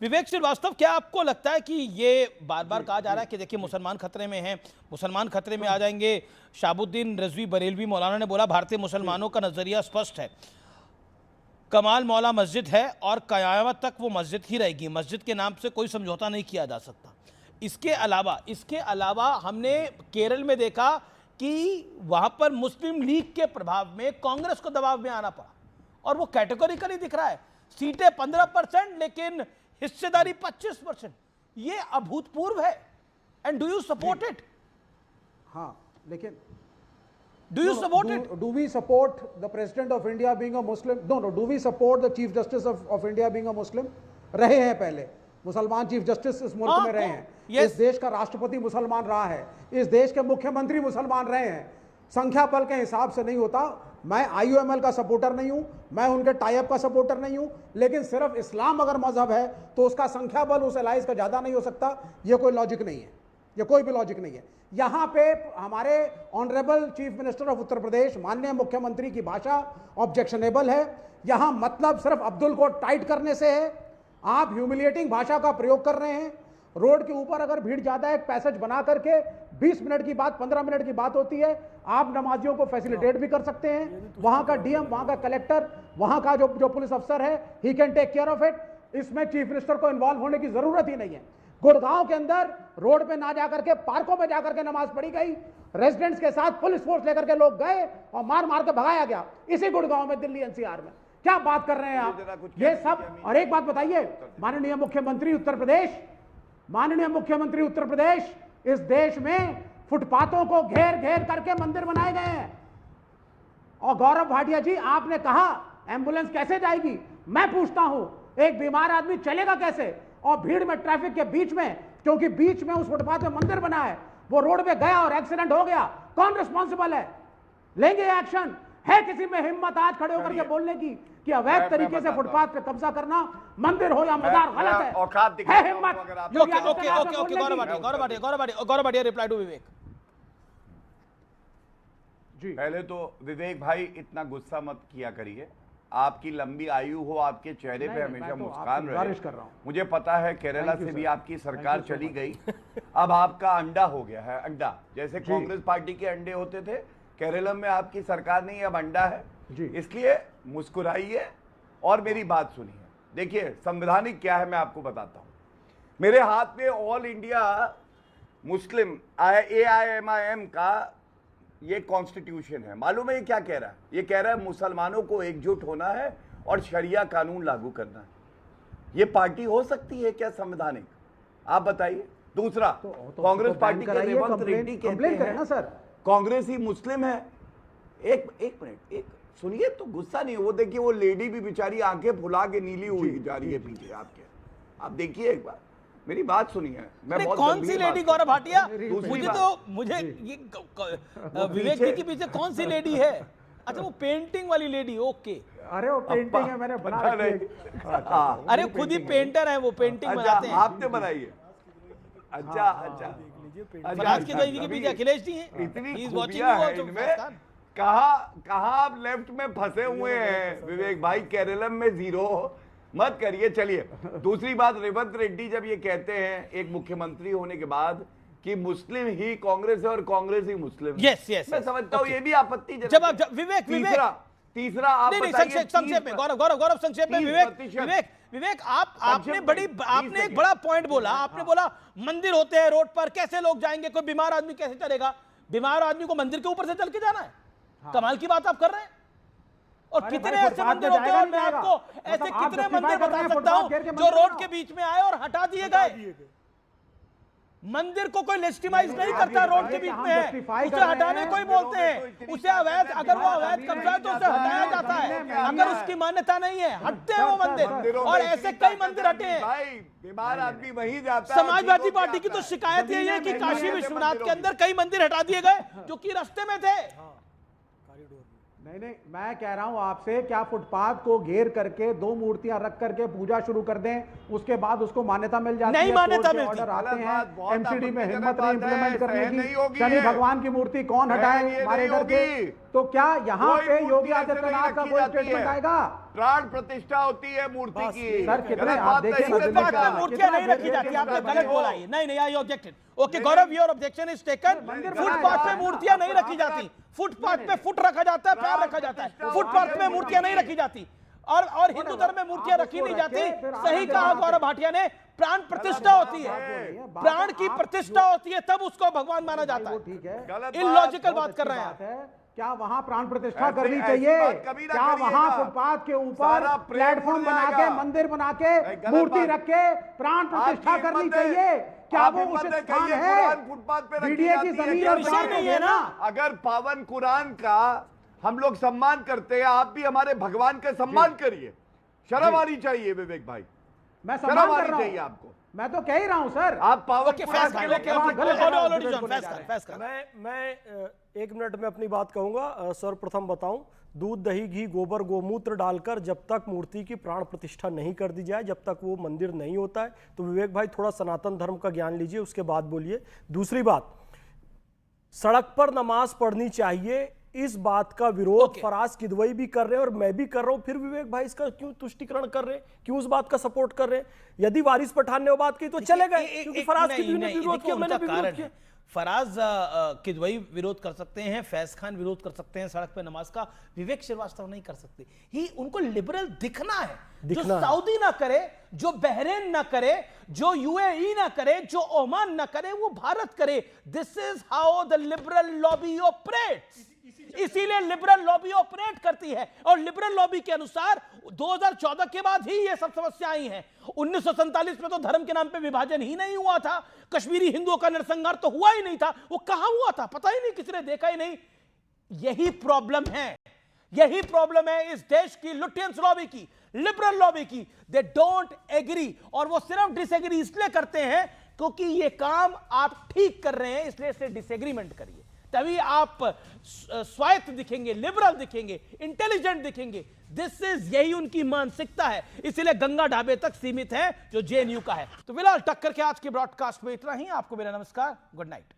विवेक श्रीवास्तव, क्या आपको लगता है कि ये बार बार कहा जा रहा है कि देखिए मुसलमान खतरे में हैं, मुसलमान खतरे में आ जाएंगे। शाहबुद्दीन रजवी बरेलवी मौलाना ने बोला भारतीय मुसलमानों का नजरिया स्पष्ट है, कमाल मौला मस्जिद है और कयामत तक वो मस्जिद ही रहेगी, मस्जिद के नाम से कोई समझौता नहीं किया जा सकता। इसके अलावा हमने केरल में देखा कि वहां पर मुस्लिम लीग के प्रभाव में कांग्रेस को दबाव में आना पड़ा और वो कैटेगोरिकली दिख रहा है, सीटें 15% लेकिन हिस्सेदारी 25%। ये अभूतपूर्व है। And do you support it? हाँ, लेकिन do you support it? Do we support the president of India being a Muslim? No. Do we support the chief justice of India being a Muslim? रहे हैं पहले मुसलमान chief justice इस मुल्क में रहे हैं। इस देश का राष्ट्रपति मुसलमान रहा है, इस देश के मुख्यमंत्री मुसलमान रहे हैं। संख्या बल के हिसाब से नहीं होता। मैं IUML का सपोर्टर नहीं हूं, मैं उनके टाइप का सपोर्टर नहीं हूं, लेकिन सिर्फ इस्लाम अगर मजहब है तो उसका संख्या बल उस एलाइज का ज्यादा नहीं हो सकता। यह कोई लॉजिक नहीं है, यह कोई भी लॉजिक नहीं है। यहां पे हमारे honourable chief minister of Uttar Pradesh माननीय मुख्यमंत्री की भाषा ऑब्जेक्शनेबल है। यहां मतलब सिर्फ अब्दुल को टाइट करने से है। आप ह्यूमिलिएटिंग भाषा का प्रयोग कर रहे हैं। रोड के ऊपर अगर भीड़ ज्यादा है, एक पैसेज बना करके 20 मिनट की बात 15 मिनट की बात होती है। आप नमाजियों को फैसिलिटेट भी कर सकते हैं। वहां का डीएम, वहां का कलेक्टर, वहां का जो पुलिस अफसर है, he can take care of it. इसमें चीफ मिनिस्टर को इन्वॉल्व होने की जरूरत ही नहीं है। गुड़गांव के अंदर रोड पे ना जाकर के पार्कों में जाकर के नमाज पढ़ी गई, रेजिडेंट्स के साथ पुलिस फोर्स लेकर के लोग गए और मार मार के भगाया गया इसी गुड़गांव में, दिल्ली NCR में। क्या बात कर रहे हैं आप? ये सब। और एक बात बताइए, माननीय मुख्यमंत्री उत्तर प्रदेश, माननीय मुख्यमंत्री उत्तर प्रदेश, इस देश में फुटपाथों को घेर घेर करके मंदिर बनाए गए हैं। और गौरव भाटिया जी, आपने कहा एम्बुलेंस कैसे जाएगी? मैं पूछता हूं, एक बीमार आदमी चलेगा कैसे? और भीड़ में, ट्रैफिक के बीच में, क्योंकि बीच में उस फुटपाथ में मंदिर बना है, वो रोड पे गया और एक्सीडेंट हो गया, कौन रिस्पॉन्सिबल है? लेंगे एक्शन? है किसी में हिम्मत आज खड़े होकर के बोलने की कि अवैध तरीके से फुटपाथ पे कब्जा करना, मंदिर हो या मजार, गलत है हिम्मत? Okay, Gaurav Bhatia reply to Vivek ji. पहले तो विवेक भाई इतना गुस्सा मत किया करिए, आपकी लंबी आयु हो, आपके चेहरे पे हमेशा मुस्कान रहे। मुझे पता है केरला से भी आपकी सरकार चली गई, अब आपका अंडा हो गया है, अंडा। जैसे कांग्रेस पार्टी के अंडे होते थे, केरला में आपकी सरकार नहीं, अब अंडा है। इसलिए मुस्कुराइए और मेरी बात सुनिए। देखिए संवैधानिक क्या है मैं आपको बताता हूं। मेरे हाथ में ऑल इंडिया मुस्लिम AIMIM का ये कॉन्स्टिट्यूशन है। मालूम है ये क्या कह रहा है? ये कह रहा है मुसलमानों को एकजुट होना है और शरिया कानून लागू करना है। ये पार्टी हो सकती है क्या संवैधानिक? आप बताइए। दूसरा, कांग्रेस पार्टी के रेवंत रेड्डी कहते हैं सर कांग्रेस ही मुस्लिम है। एक मिनट, एक सुनिए तो, गुस्सा नहीं। वो देखिए, वो लेडी भी बेचारी आंखें फुला के नीली हुई जा रही है पीछे आपके। आप देखिए एक बार, मेरी बात सुनिए। मैं बहुत कौन सी लेडी गौरव भाटिया? मुझे ये विवेक जी के पीछे कौन सी लेडी है? अच्छा, वो पेंटिंग वाली लेडी। ओके, अरे वो पेंटिंग है, मैंने बना रखी है। अरे खुद ही पेंटर है वो, पेंटिंग बनाते हैं। आपने बनाई है? अच्छा, फराज के पीछे अखिलेश जी हैं। इतनी खूबियां हैं इनमें। कहाँ आप लेफ्ट में फंसे हुए हैं विवेक भाई? केरलम में जीरो मत करिए। चलिए, दूसरी बात, रेवंत रेड्डी जब ये कहते हैं एक मुख्यमंत्री होने के बाद कि मुस्लिम ही कांग्रेस है और कांग्रेस ही मुस्लिम, यस, मैं समझता हूँ ये भी आपत्तिजनक। जब विवेक तीसरा आप बताइए। संक्षेप में गौरव संक्षेप में। विवेक आपने एक बड़ा पॉइंट बोला। आपने बोला मंदिर होते हैं रोड पर, कैसे लोग जाएंगे? कोई बीमार आदमी कैसे चलेगा? बीमार आदमी को मंदिर के ऊपर से चल के जाना है? कमाल की बात आप कर रहे हैं। और कितने ऐसे मंदिर होते हैं, और मैं आपको ऐसे कितने मंदिर बता सकता हूं जो रोड के बीच में आए और हटा दिए गए। मंदिर को कोई लेजिटिमाइज नहीं करता, रोड के बीच में है, उसे हटाने को ही बोलते हैं। उसे अवैध, अगर वो अवैध कब्जा है तो उसे हटाया जाता है। अगर उसकी मान्यता नहीं है, हटते हैं वो मंदिर। और ऐसे कई मंदिर हटे हैं। बीमार आदमी वहीं जाता है। समाजवादी पार्टी की तो शिकायत यही है कि काशी विश्वनाथ के अंदर कई मंदिर हटा दिए गए जो कि रास्ते में थे। नहीं, मैं कह रहा हूं आपसे, क्या फुटपाथ को घेर करके 2 मूर्तियां रख करके पूजा शुरू कर दें, उसके बाद उसको मान्यता मिल जाती है? नहीं मान्यता मिलती। ऑर्डर आते हैं, एमसीडी में हिम्मत नहीं इंप्लीमेंट करने की। शनि भगवान की मूर्ति कौन हटाए हमारे घर के? तो क्या यहाँ पे योगी आदित्यनाथ का कोई स्टेटमेंट आएगा? प्राण प्रतिष्ठा होती है मूर्ति की। सर कितने आप देखें, मूर्तियां नहीं रखी जाती, आपने गलत बोला है। नहीं, I objected. Okay Gaurav, your objection is taken. Footpath पे मूर्तियां नहीं रखी जाती, फुटपाथ पे फुट रखा जाता है, पैर रखा जाता है, फुटपाथ पे मूर्तियां नहीं रखी जाती। और हिंदू धर्म में मूर्तियां रखी नहीं जाती। सही कहा गौरव भाटिया ने, प्राण प्रतिष्ठा होती है, प्राण की प्रतिष्ठा होती है, तब उसको भगवान माना जाता है। ठीक है, इलॉजिकल बात कर रहे हैं। क्या वहां प्राण प्रतिष्ठा करनी चाहिए? क्या वहां फुटपाथ के ऊपर प्लेटफॉर्म बना के, मंदिर बना के, मूर्ति रख के प्राण प्रतिष्ठा करनी चाहिए? क्या वो उचित स्थान है? फुटपाथ पे बीडीए की जमीन और विषय नहीं है ना। अगर पावन कुरान का हम लोग सम्मान करते हैं, आप भी हमारे भगवान का सम्मान करिए। शर्म आनी चाहिए विवेक भाई, मैं सम्मान कर रहा हूं आपको। मैं तो कह ही रहा हूं सर। आप पावन मैं 1 मिनट में अपनी बात कहूंगा। सर्वप्रथम बताऊं, दूध दही घी गोबर गोमूत्र डालकर जब तक मूर्ति की प्राण प्रतिष्ठा नहीं कर दी जाए, जब तक वो मंदिर नहीं होता है, तो विवेक भाई थोड़ा सनातन धर्म का ज्ञान लीजिए, उसके बाद बोलिए। दूसरी बात, सड़क पर नमाज पढ़नी चाहिए, इस बात का विरोध फराज किदवई भी कर रहे हैं और मैं भी कर रहा हूं। फिर विवेक भाई इसका क्यों तुष्टिकरण कर रहे हैं, क्यों उस बात का सपोर्ट कर रहे हैं? यदि वारिस पठान ने वो बात की तो चले गए, क्योंकि फराज किदवई ने विरोध किया, मैंने भी विरोध किया। फराज किदवई विरोध कर सकते हैं, फैज खान विरोध कर सकते हैं सड़क पे नमाज का, विवेक श्रीवास्तव नहीं कर सकते। ही उनको लिबरल दिखना है, जो सऊदी ना करे, जो बहरीन ना करे, जो यूएई ना करे, जो ओमान ना करे, वो भारत करे। This is how the liberal lobby operates. इसीलिए लिबरल लॉबी ऑपरेट करती है, और लिबरल लॉबी के अनुसार 2014 के बाद ही ये सब समस्याएं आई हैं। 1947 में तो धर्म के नाम पे विभाजन ही नहीं हुआ था, कश्मीरी हिंदुओं का नरसंहार तो हुआ ही नहीं था, वो कहां हुआ था पता ही नहीं, किसी ने देखा ही नहीं। यही प्रॉब्लम है, यही प्रॉब्लम है इस देश की लुटियंस लॉबी की, लिबरल लॉबी की। दे डोंट एग्री, और वो सिर्फ डिसएग्री इसलिए करते हैं क्योंकि ये काम आप ठीक कर रहे हैं, इसलिए इससे डिसएग्रीमेंट करिए, तभी आप स्वायत्त दिखेंगे, लिबरल दिखेंगे, इंटेलिजेंट दिखेंगे। दिस इज, यही उनकी मानसिकता है, इसीलिए गंगा ढाबे तक सीमित है जो जेएनयू का है। तो फिलहाल टक्कर के आज के ब्रॉडकास्ट में इतना ही। आपको मेरा नमस्कार, गुड नाइट।